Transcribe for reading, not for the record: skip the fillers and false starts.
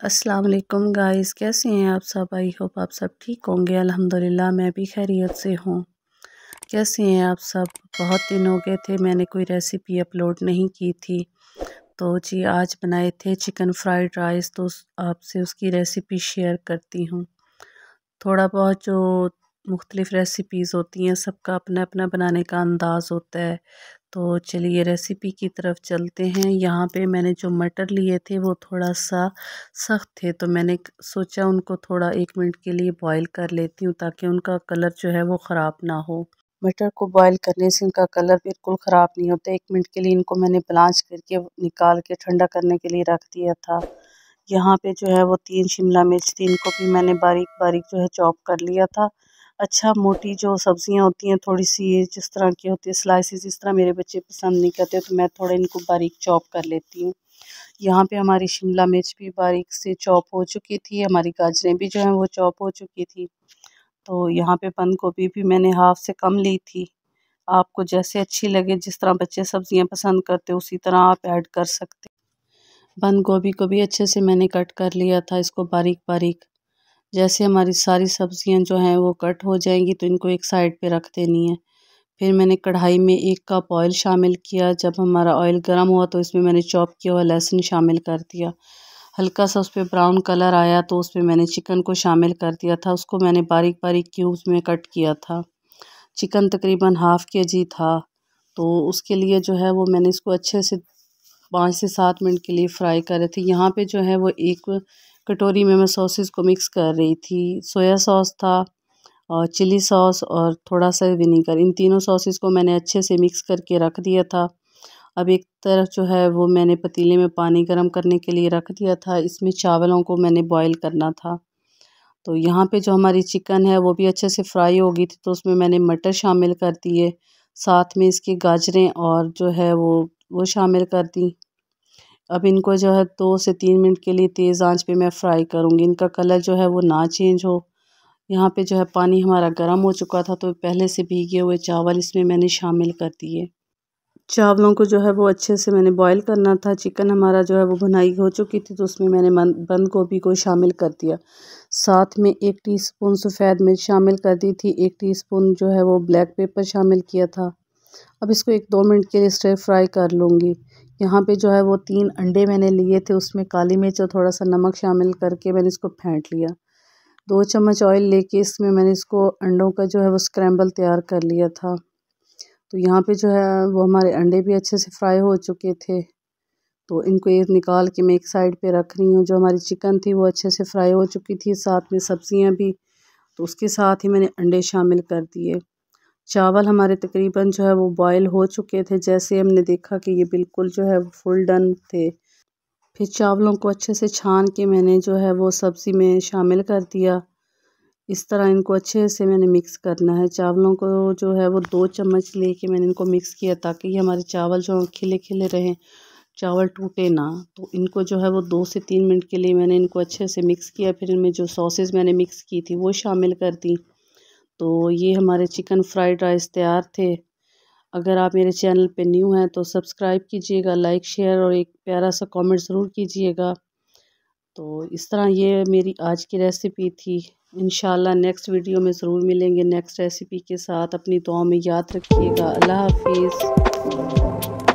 अस्सलाम वालेकुम गाइस, कैसे हैं आप सब। आई होप आप सब ठीक होंगे। अल्हम्दुलिल्लाह मैं भी खैरियत से हूँ। कैसे हैं आप सब। बहुत दिन हो गए थे, मैंने कोई रेसिपी अपलोड नहीं की थी। तो जी आज बनाए थे चिकन फ्राइड राइस, तो आपसे उसकी रेसिपी शेयर करती हूँ। थोड़ा बहुत जो मुख्तलिफ़ रेसिपीज़ होती हैं, सबका अपना अपना बनाने का अंदाज़ होता है। तो चलिए रेसिपी की तरफ चलते हैं। यहाँ पे मैंने जो मटर लिए थे वो थोड़ा सा सख्त थे, तो मैंने सोचा उनको थोड़ा 1 मिनट के लिए बॉईल कर लेती हूँ ताकि उनका कलर जो है वो ख़राब ना हो। मटर को बॉईल करने से इनका कलर बिल्कुल ख़राब नहीं होता। 1 मिनट के लिए इनको मैंने ब्लांच करके निकाल के ठंडा करने के लिए रख दिया था। यहाँ पे जो है वो 3 शिमला मिर्च थी, इनको भी मैंने बारीक बारीक जो है चॉप कर लिया था। अच्छा, मोटी जो सब्जियां होती हैं थोड़ी सी जिस तरह की होती है स्लाइसेस, इस तरह मेरे बच्चे पसंद नहीं करते, तो मैं थोड़ा इनको बारीक चॉप कर लेती हूँ। यहाँ पे हमारी शिमला मिर्च भी बारीक से चॉप हो चुकी थी, हमारी गाजरें भी जो है वो चॉप हो चुकी थी। तो यहाँ पे बंद गोभी भी मैंने हाफ से कम ली थी। आपको जैसे अच्छी लगे, जिस तरह बच्चे सब्जियां पसंद करते उसी तरह आप ऐड कर सकते। बंद गोभी को भी अच्छे से मैंने कट कर लिया था, इसको बारीक बारीक। जैसे हमारी सारी सब्जियां जो हैं वो कट हो जाएंगी तो इनको एक साइड पे रख देनी है। फिर मैंने कढ़ाई में 1 कप ऑयल शामिल किया। जब हमारा ऑयल गर्म हुआ तो इसमें मैंने चॉप किया हुआ लहसुन शामिल कर दिया। हल्का सा उस पर ब्राउन कलर आया तो उसमें मैंने चिकन को शामिल कर दिया था। उसको मैंने बारीक बारीक क्यूब्स में कट किया था। चिकन तकरीबन ½ kg था, तो उसके लिए जो है वो मैंने इसको अच्छे से 5 से 7 मिनट के लिए फ्राई कर रहे थे। यहाँ पे जो है वो एक कटोरी में मैं सॉसेस को मिक्स कर रही थी। सोया सॉस था और चिली सॉस और थोड़ा सा विनीगर, इन तीनों सॉसेस को मैंने अच्छे से मिक्स करके रख दिया था। अब एक तरफ जो है वो मैंने पतीले में पानी गर्म करने के लिए रख दिया था। इसमें चावलों को मैंने बॉईल करना था। तो यहाँ पे जो हमारी चिकन है वो भी अच्छे से फ्राई हो गई थी, तो उसमें मैंने मटर शामिल कर दिए, साथ में इसकी गाजरें और जो है वो शामिल कर दी। अब इनको जो है 2 से 3 मिनट के लिए तेज़ आंच पे मैं फ्राई करूँगी। इनका कलर जो है वो ना चेंज हो। यहाँ पे जो है पानी हमारा गर्म हो चुका था, तो पहले से भीगे हुए चावल इसमें मैंने शामिल कर दिए। चावलों को जो है वो अच्छे से मैंने बॉईल करना था। चिकन हमारा जो है वो भुनाई हो चुकी थी, तो उसमें मैंने बंद गोभी को शामिल कर दिया। साथ में 1 टीस्पून सफ़ेद मिर्च शामिल कर दी थी। 1 टीस्पून जो है वो ब्लैक पेपर शामिल किया था। अब इसको 1-2 मिनट के लिए स्टर फ्राई कर लूँगी। यहाँ पे जो है वो 3 अंडे मैंने लिए थे, उसमें काली मिर्च और थोड़ा सा नमक शामिल करके मैंने इसको फेंट लिया। 2 चम्मच ऑयल लेके इसमें मैंने इसको अंडों का जो है वो स्क्रैम्बल तैयार कर लिया था। तो यहाँ पे जो है वो हमारे अंडे भी अच्छे से फ्राई हो चुके थे, तो इनको एक निकाल के मैं एक साइड पे रख रही हूँ। जो हमारी चिकन थी वो अच्छे से फ्राई हो चुकी थी, साथ में सब्जियाँ भी, तो उसके साथ ही मैंने अंडे शामिल कर दिए। चावल हमारे तकरीबन जो है वो बॉयल हो चुके थे। जैसे हमने देखा कि ये बिल्कुल जो है फुल डन थे, फिर चावलों को अच्छे से छान के मैंने जो है वो सब्ज़ी में शामिल कर दिया। इस तरह इनको अच्छे से मैंने मिक्स करना है। चावलों को जो है वो 2 चम्मच लेके मैंने इनको मिक्स किया ताकि ये हमारे चावल जो खिले खिले रहें, चावल टूटे ना। तो इनको जो है वो 2 से 3 मिनट के लिए मैंने इनको अच्छे से मिक्स किया। फिर इनमें जो सॉसेस मैंने मिक्स की थी वो शामिल कर दी। तो ये हमारे चिकन फ्राइड राइस तैयार थे। अगर आप मेरे चैनल पे न्यू हैं तो सब्सक्राइब कीजिएगा, लाइक शेयर और एक प्यारा सा कमेंट ज़रूर कीजिएगा। तो इस तरह ये मेरी आज की रेसिपी थी। इंशाल्लाह नेक्स्ट वीडियो में ज़रूर मिलेंगे नेक्स्ट रेसिपी के साथ। अपनी दुआओं में याद रखिएगा। अल्लाह हाफिज़।